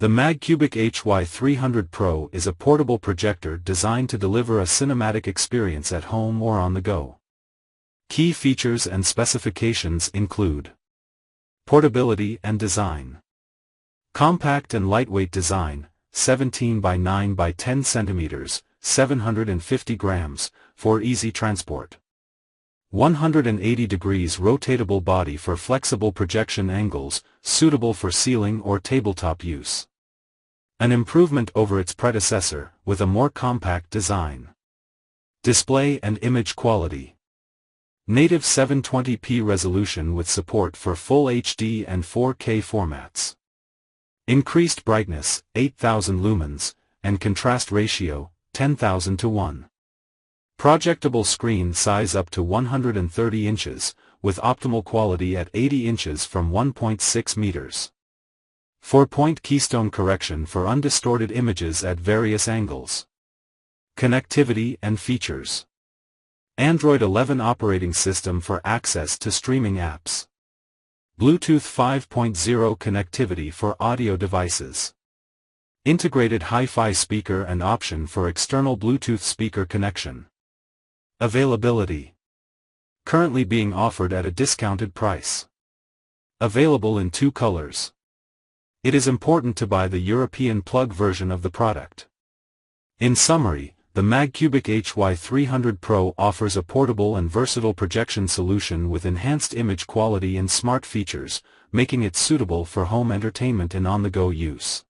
The Magcubic HY300 Pro is a portable projector designed to deliver a cinematic experience at home or on the go. Key features and specifications include portability and design. Compact and lightweight design, 17 by 9 by 10 centimeters, 750 grams, for easy transport. 180 degrees rotatable body for flexible projection angles, suitable for ceiling or tabletop use. An improvement over its predecessor, with a more compact design. Display and image quality. Native 720p resolution with support for Full HD and 4K formats. Increased brightness, 8000 lumens, and contrast ratio, 10,000 to 1. Projectable screen size up to 130 inches, with optimal quality at 80 inches from 1.6 meters. 4-point keystone correction for undistorted images at various angles. Connectivity and features. Android 11 operating system for access to streaming apps. Bluetooth 5.0 connectivity for audio devices. Integrated hi-fi speaker and option for external Bluetooth speaker connection. Availability. Currently being offered at a discounted price. Available in 2 colors. It is important to buy the European plug version of the product. In summary, the Magcubic HY300 Pro offers a portable and versatile projection solution with enhanced image quality and smart features, making it suitable for home entertainment and on-the-go use.